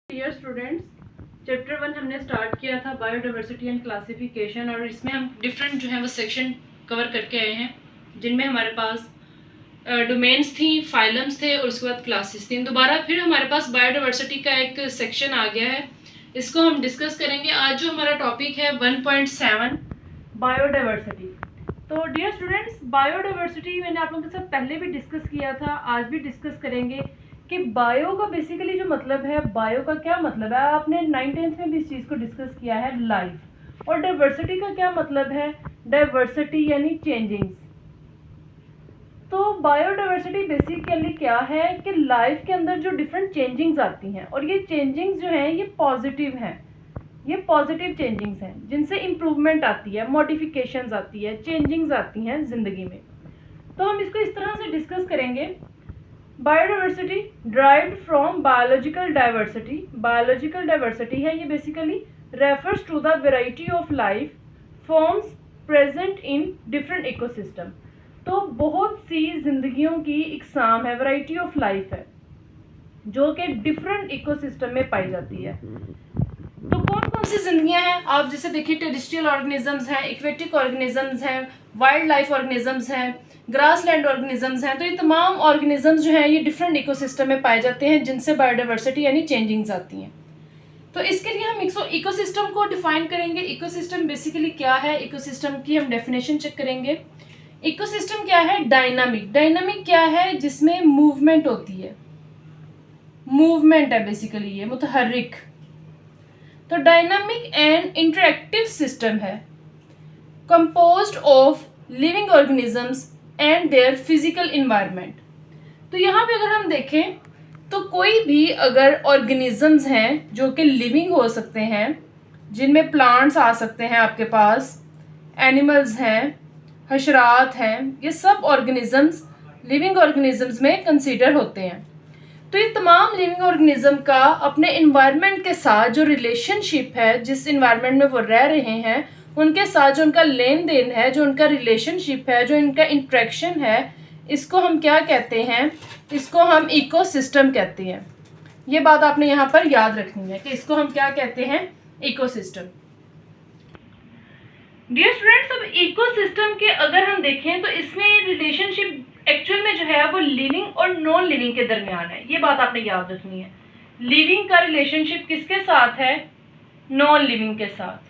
Dear students, chapter 1 हमने start किया था बायोडाइवर्सिटी एंड क्लासिफिकेशन, और इसमें हम डिफरेंट जो है वो सेक्शन कवर करके आए हैं, जिनमें हमारे पास डोमेन्स थी, फाइलम्स थे और उसके बाद क्लासेस थी। दोबारा फिर हमारे पास बायोडाइवर्सिटी का एक सेक्शन आ गया है, इसको हम डिस्कस करेंगे। आज जो हमारा टॉपिक है 1.7 बायोडाइवर्सिटी। तो डियर स्टूडेंट्स, बायोडाइवर्सिटी मैंने आप लोगों के साथ पहले भी डिस्कस किया था, आज भी डिस्कस करेंगे कि बायो का बेसिकली जो मतलब है, बायो का क्या मतलब है। आपने 9th-10th में भी इस चीज़ को डिस्कस किया है, लाइफ। और डाइवर्सिटी का क्या मतलब है, डाइवर्सिटी यानी चेंजिंग्स। तो बायोडाइवर्सिटी बेसिकली क्या है कि लाइफ के अंदर जो डिफरेंट चेंजिंग्स आती हैं, और ये चेंजिंग्स जो हैं ये पॉजिटिव हैं, ये पॉजिटिव चेंजिंग्स हैं जिनसे इम्प्रूवमेंट आती है, मॉडिफिकेशंस आती है, चेंजिंग्स आती हैं ज़िंदगी में। तो हम इसको इस तरह से डिस्कस करेंगे। Biodiversity derived from biological diversity. Biological diversity है ये basically refers to the variety of life forms present in different ecosystem. तो बहुत सी जिंदगियों की इकसाम है, वैरायटी ऑफ लाइफ है जो कि डिफरेंट इकोसिस्टम में पाई जाती है। तो कौन कौन सी जिंदगियां हैं, आप जैसे देखिए टेरेस्ट्रियल ऑर्गेनिजम्स हैं, एक्वेटिक ऑर्गेनिजम्स हैं, वाइल्ड लाइफ ऑर्गेनिजम्स हैं, ग्रासलैंड ऑर्गेनिजम्स हैं। तो ये तमाम ऑर्गेनिजम्स जो हैं ये डिफरेंट इकोसिस्टम में पाए जाते हैं, जिनसे बायोडाइवर्सिटी यानी चेंजिंग्स आती हैं। तो इसके लिए हम इकोसिस्टम को डिफाइन करेंगे। इकोसिस्टम बेसिकली क्या है, इकोसिस्टम की हम डेफिनेशन चेक करेंगे। इकोसिस्टम क्या है, डायनामिक। डायनामिक क्या है, जिसमें मूवमेंट होती है, मूवमेंट है बेसिकली, ये मुतहर्रिक। तो डायनामिक एंड इंटरएक्टिव सिस्टम है composed of living organisms and their physical environment. तो यहाँ पे अगर हम देखें तो कोई भी अगर ऑर्गेनिजम्स हैं जो कि लिविंग हो सकते हैं, जिनमें प्लांट्स आ सकते हैं, आपके पास एनिमल्स हैं, हशरात हैं, ये सब ऑर्गेनिजम्स लिविंग ऑर्गेनिजम्स में कंसीडर होते हैं। तो ये तमाम लिविंग ऑर्गेनिज्म का अपने इन्वायरमेंट के साथ जो रिलेशनशिप है, जिस इन्वायरमेंट में वो रह रहे हैं उनके साथ जो उनका लेन देन है, जो उनका रिलेशनशिप है, जो इनका इंट्रैक्शन है, इसको हम क्या कहते हैं, इसको हम इकोसिस्टम कहते हैं। ये बात आपने यहाँ पर याद रखनी है कि इसको हम क्या कहते हैं, इकोसिस्टम। डियर स्टूडेंट्स, अब इकोसिस्टम के अगर हम देखें तो इसमें रिलेशनशिप एक्चुअल में जो है वो लिविंग और नॉन लिविंग के दरमियान है। ये बात आपने याद रखनी है। लिविंग का रिलेशनशिप किसके साथ है, नॉन लिविंग के साथ।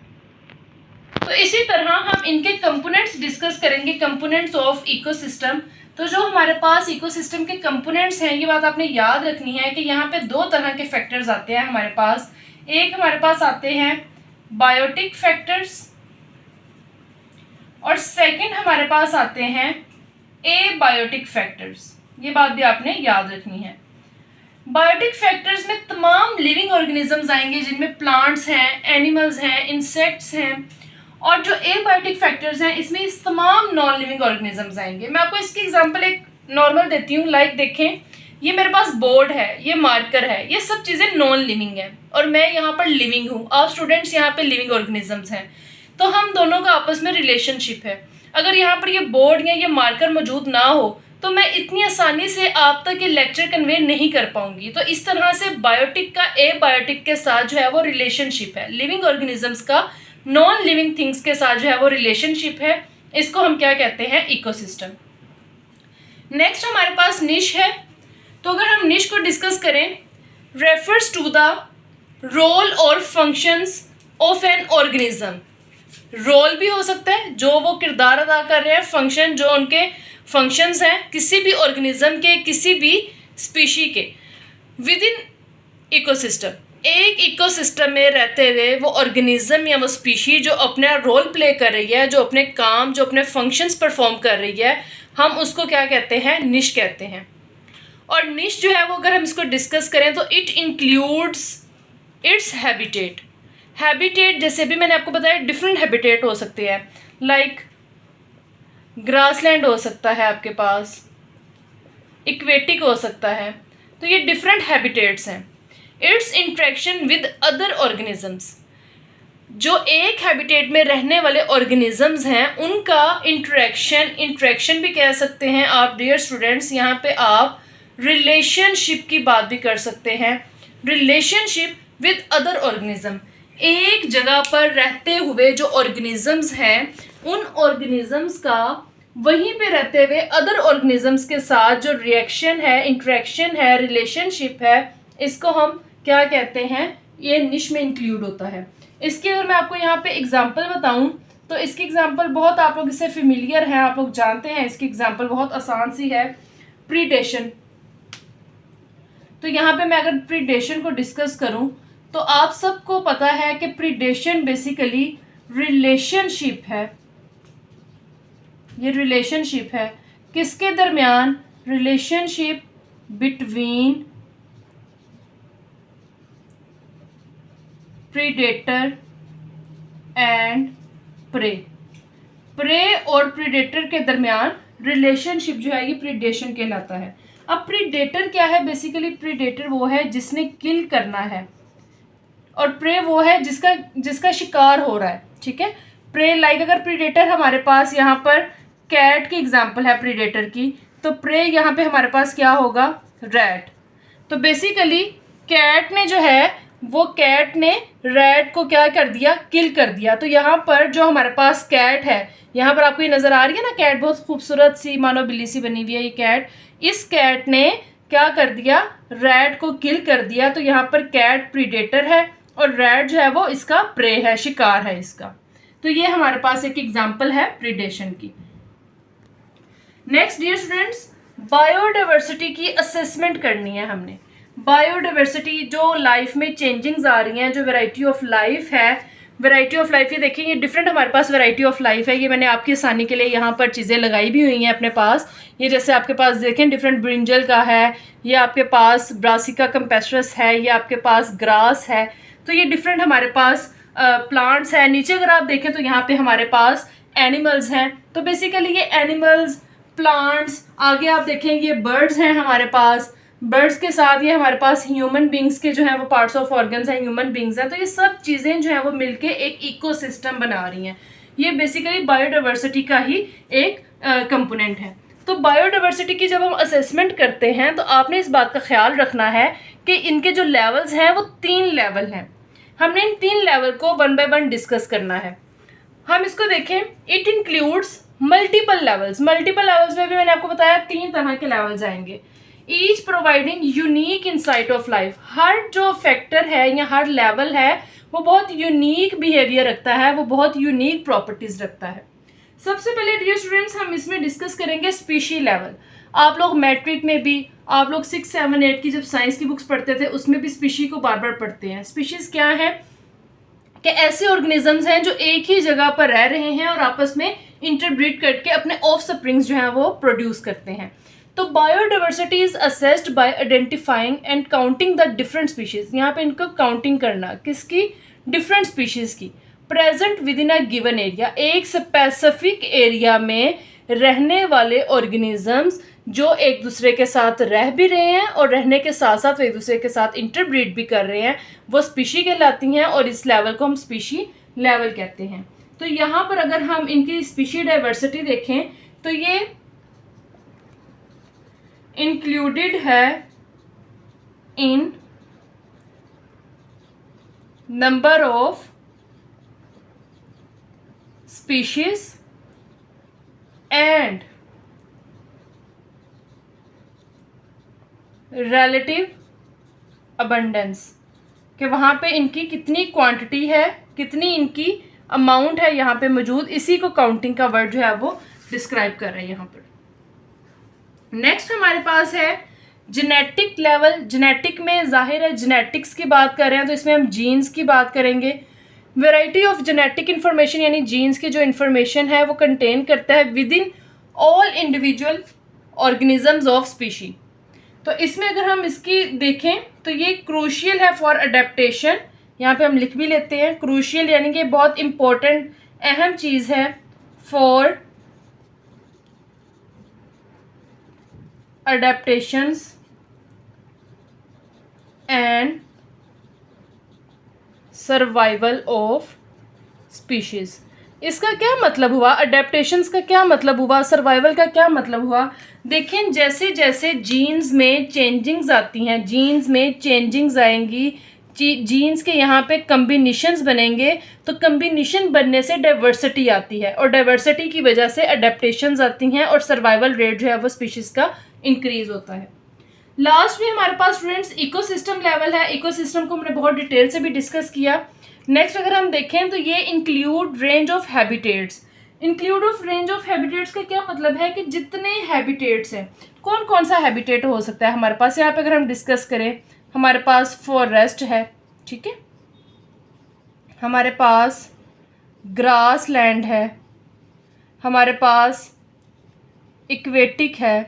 तो इसी तरह हम इनके कंपोनेंट्स डिस्कस करेंगे, कंपोनेंट्स ऑफ इकोसिस्टम। तो जो हमारे पास इकोसिस्टम के कंपोनेंट्स हैं, ये बात आपने याद रखनी है कि यहाँ पे दो तरह के फैक्टर्स आते हैं हमारे पास। एक हमारे पास आते हैं बायोटिक फैक्टर्स, और सेकंड हमारे पास आते हैं एबायोटिक फैक्टर्स। ये बात भी आपने याद रखनी है। बायोटिक फैक्टर्स में तमाम लिविंग ऑर्गेनिजम्स आएंगे, जिनमें प्लांट्स हैं, एनिमल्स हैं, इंसेक्ट्स हैं। और जो एबायोटिक फैक्टर्स हैं, इसमें इस तमाम नॉन लिविंग ऑर्गेनिजम्स आएंगे। मैं आपको इसकी एग्जांपल एक नॉर्मल देती हूँ। लाइक देखें, ये मेरे पास बोर्ड है, ये मार्कर है, ये सब चीज़ें नॉन लिविंग हैं और मैं यहाँ पर लिविंग हूँ। आप स्टूडेंट्स यहाँ पे लिविंग ऑर्गेनिजम्स हैं, तो हम दोनों का आपस में रिलेशनशिप है। अगर यहाँ पर ये बोर्ड या ये मार्कर मौजूद ना हो तो मैं इतनी आसानी से आप तक ये लेक्चर कन्वे नहीं कर पाऊंगी। तो इस तरह से बायोटिक का एबायोटिक के साथ जो है वो रिलेशनशिप है, लिविंग ऑर्गेनिजम्स का नॉन लिविंग थिंग्स के साथ जो है वो रिलेशनशिप है। इसको हम क्या कहते हैं, इकोसिस्टम। नेक्स्ट हमारे पास निश है। तो अगर हम निश को डिस्कस करें, रेफर्स टू द रोल और functions of an organism. Role भी हो सकता है, जो वो किरदार अदा कर रहे हैं, फंक्शन जो उनके फंक्शंस हैं किसी भी ऑर्गेनिज्म के, किसी भी स्पीशी के विद इन इकोसिस्टम। एक इकोसिस्टम में रहते हुए वो ऑर्गेनिज्म या वो स्पीशी जो अपना रोल प्ले कर रही है, जो अपने काम, जो अपने फंक्शंस परफॉर्म कर रही है, हम उसको क्या कहते हैं, निश कहते हैं। और निश जो है वो अगर हम इसको डिस्कस करें तो it includes its habitat. Habitat जैसे भी मैंने आपको बताया, डिफरेंट हैबिटेट हो सकते हैं। लाइक ग्रासलैंड हो सकता है आपके पास, इक्वेटिक हो सकता है। तो ये डिफरेंट हैबिटेट्स हैं। It's interaction with other organisms, जो एक हैबिटेट में रहने वाले ऑर्गेनिजम्स हैं उनका इंट्रैक्शन भी कह सकते हैं आप डियर स्टूडेंट्स। यहाँ पे आप रिलेशनशिप की बात भी कर सकते हैं। रिलेशनशिप विद अदर ऑर्गेनिज्म, एक जगह पर रहते हुए जो ऑर्गेनिजम्स हैं उन ऑर्गेनिजम्स का वहीं पे रहते हुए अदर ऑर्गेनिजम्स के साथ जो रिएक्शन है, इंटरेक्शन है, रिलेशनशिप है, इसको हम क्या कहते हैं, ये निश में इंक्लूड होता है। इसकी अगर मैं आपको यहाँ पे एग्जांपल बताऊँ तो इसकी एग्जांपल बहुत आप लोग इससे फेमिलियर हैं, आप लोग जानते हैं। इसकी एग्जांपल बहुत आसान सी है, प्रीडेशन। तो यहाँ पे मैं अगर प्रीडेशन को डिस्कस करूँ तो आप सबको पता है कि प्रीडेशन बेसिकली रिलेशनशिप है। ये रिलेशनशिप है किसके दरमियान, relationship between predator and prey. Prey और प्रीडेटर के दरमियान रिलेशनशिप जो है ये प्रीडेशन कहलाता है। अब प्रीडेटर क्या है, बेसिकली प्रीडेटर वो है जिसने किल करना है और प्रे वो है जिसका शिकार हो रहा है। ठीक है, प्रे लाइक अगर प्रीडेटर हमारे पास यहाँ पर कैट की एग्जांपल है प्रीडेटर की, तो प्रे यहाँ पे हमारे पास क्या होगा, रैट। तो बेसिकली कैट ने जो है वो कैट ने रैट को क्या कर दिया, किल कर दिया। तो यहाँ पर जो हमारे पास कैट है, यहाँ पर आपको ये नज़र आ रही है ना कैट, बहुत खूबसूरत सी मानो बिल्ली सी बनी हुई है ये कैट। इस कैट ने क्या कर दिया, रैट को किल कर दिया। तो यहाँ पर कैट प्रीडेटर है और रैट जो है वो इसका प्रे है, शिकार है इसका। तो ये हमारे पास एक एग्जाम्पल है प्रीडेशन की। नेक्स्ट डियर स्टूडेंट्स, बायोडाइवर्सिटी की असेसमेंट करनी है हमने। बायोडाइवर्सिटी जो लाइफ में चेंजिंग्स आ रही हैं, जो वैरायटी ऑफ लाइफ है, वैरायटी ऑफ लाइफ ये देखिए, ये डिफरेंट हमारे पास वैरायटी ऑफ लाइफ है। ये मैंने आपकी आसानी के लिए यहाँ पर चीज़ें लगाई भी हुई हैं अपने पास। ये जैसे आपके पास देखें डिफरेंट ब्रिंजल का है, ये आपके पास ब्रासिका कैम्पेस्ट्रस है, ये आपके पास ग्रास है। तो ये डिफरेंट हमारे पास प्लांट्स हैं। नीचे अगर आप देखें तो यहाँ पे हमारे पास एनिमल्स हैं। तो बेसिकली ये एनिमल्स, प्लांट्स, आगे आप देखें ये बर्ड्स हैं हमारे पास। बर्ड्स के साथ ये हमारे पास ह्यूमन बींग्स के जो हैं वो पार्ट्स ऑफ ऑर्गन्स हैं, ह्यूमन बींग्स हैं। तो ये सब चीज़ें जो हैं वो मिलके एक इकोसिस्टम बना रही हैं। ये बेसिकली बायोडाइवर्सिटी का ही एक कंपोनेंट है। तो बायोडाइवर्सिटी की जब हम असेसमेंट करते हैं तो आपने इस बात का ख्याल रखना है कि इनके जो लेवल्स हैं वो 3 लेवल हैं। हमने इन 3 लेवल को 1 बाय 1 डिस्कस करना है। हम इसको देखें, it includes multiple levels. Multiple levels में भी मैंने आपको बताया 3 तरह के लेवल्स आएंगे, each providing unique insight of life. हर जो फैक्टर है या हर लेवल है वो बहुत यूनिक बिहेवियर रखता है, वो बहुत यूनिक प्रॉपर्टीज़ रखता है। सबसे पहले डियर स्टूडेंट्स हम इसमें डिस्कस करेंगे स्पीशी लेवल। आप लोग मैट्रिक में भी, आप लोग 6, 7, 8 की जब साइंस की बुक्स पढ़ते थे उसमें भी स्पीशी को बार बार पढ़ते हैं। स्पीशीज़ क्या है कि ऐसे ऑर्गेनिजम्स हैं जो एक ही जगह पर रह रहे हैं और आपस में इंटरब्रीड करके अपने ऑफ स्प्रिंग्स जो हैं वो प्रोड्यूस करते हैं। तो biodiversity is assessed bye identifying and counting the different species. यहाँ पे इनको काउंटिंग करना किसकी, डिफरेंट स्पीशीज़ की, present with in a given area. एक स्पेसिफिक एरिया में रहने वाले ऑर्गेनिजम्स जो एक दूसरे के साथ रह भी रहे हैं और रहने के साथ साथ एक दूसरे के साथ इंटरब्रीड भी कर रहे हैं, वो स्पीशी कहलाती हैं और इस लेवल को हम स्पीशी लेवल कहते हैं। तो यहाँ पर अगर हम इनकी स्पीशी डाइवर्सिटी देखें तो ये इंक्लूडेड है in number of species and relative abundance, कि वहाँ पे इनकी कितनी क्वांटिटी है, कितनी इनकी अमाउंट है यहाँ पे मौजूद। इसी को काउंटिंग का वर्ड जो है वो डिस्क्राइब कर रहे हैं यहाँ पर। नेक्स्ट हमारे पास है जेनेटिक लेवल। जेनेटिक में जाहिर है जेनेटिक्स की बात कर रहे हैं तो इसमें हम जीन्स की बात करेंगे। वैरायटी ऑफ जेनेटिक इन्फॉर्मेशन यानी जीन्स की जो इन्फॉर्मेशन है वो कंटेन करता है with in all individual organisms of species. तो इसमें अगर हम इसकी देखें तो ये क्रूशियल है फॉर अडेप्टेशन। यहाँ पे हम लिख भी लेते हैं क्रूशियल, यानी कि बहुत इम्पोर्टेंट अहम चीज़ है for adaptations and survival of species। इसका क्या मतलब हुआ, अडेप्टेशंस का क्या मतलब हुआ, सर्वाइवल का क्या मतलब हुआ। देखें जैसे जैसे जीन्स में चेंजिंग्स आती हैं, जीन्स में चेंजिंग्स आएंगी, जीन्स के यहाँ पे कम्बिनेशंस बनेंगे तो कम्बिनेशन बनने से डाइवर्सिटी आती है और डाइवर्सिटी की वजह से अडेप्टेशंस आती हैं और सर्वाइवल रेट जो है वो स्पीशीज़ का इंक्रीज़ होता है। लास्ट में हमारे पास स्टूडेंट्स इकोसिस्टम लेवल है। इकोसिस्टम को हमने बहुत डिटेल से भी डिस्कस किया। नेक्स्ट अगर हम देखें तो ये include range of habitats. Include of range of habitats का क्या मतलब है कि जितने हैबिटेट्स हैं, कौन कौन सा हैबिटेट हो सकता है हमारे पास। यहाँ पे अगर हम डिस्कस करें, हमारे पास फॉरेस्ट है, ठीक है, हमारे पास ग्रास लैंड है, हमारे पास इक्वेटिक है,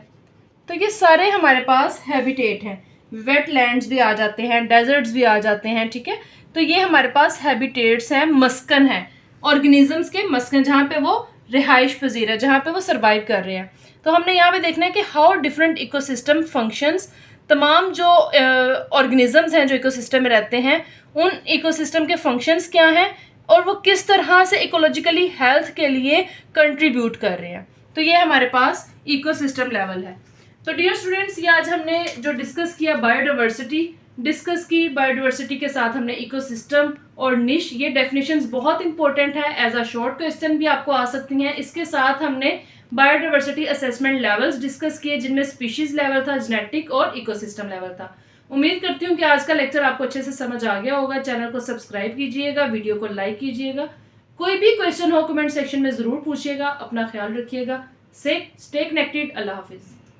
तो ये सारे हमारे पास हैबिटेट हैं। वेटलैंड्स भी आ जाते हैं, डेजर्ट्स भी आ जाते हैं, ठीक है। तो ये हमारे पास हैबिटेट्स हैं, मस्कन है, ऑर्गेनिजम्स के मस्कन, जहाँ पे वो रिहाइश पजीर है, जहाँ पे वो सर्वाइव कर रहे हैं। तो हमने यहाँ पे देखना है कि हाउ डिफरेंट इकोसिस्टम फंक्शंस, तमाम जो ऑर्गेनिजम्स हैं जो इकोसिस्टम में रहते हैं, उन इकोसिस्टम के फंक्शंस क्या हैं और वो किस तरह से इकोलॉजिकली हेल्थ के लिए कंट्रीब्यूट कर रहे हैं। तो ये हमारे पास इकोसिस्टम लेवल है। तो डियर स्टूडेंट्स, ये आज हमने जो डिस्कस किया बायोडाइवर्सिटी डिस्कस की, बायोडाइवर्सिटी के साथ हमने इकोसिस्टम और निश, ये डेफिनेशंस बहुत इंपॉर्टेंट है, एज अ शॉर्ट क्वेश्चन भी आपको आ सकती हैं। इसके साथ हमने बायोडाइवर्सिटी असेसमेंट लेवल्स डिस्कस किए, जिनमें स्पीशीज लेवल था, जेनेटिक और इकोसिस्टम लेवल था। उम्मीद करती हूँ कि आज का लेक्चर आपको अच्छे से समझ आ गया होगा। चैनल को सब्सक्राइब कीजिएगा, वीडियो को लाइक कीजिएगा। कोई भी क्वेश्चन हो कमेंट सेक्शन में ज़रूर पूछिएगा। अपना ख्याल रखिएगा। Stay connected. अल्लाह हाफिज़।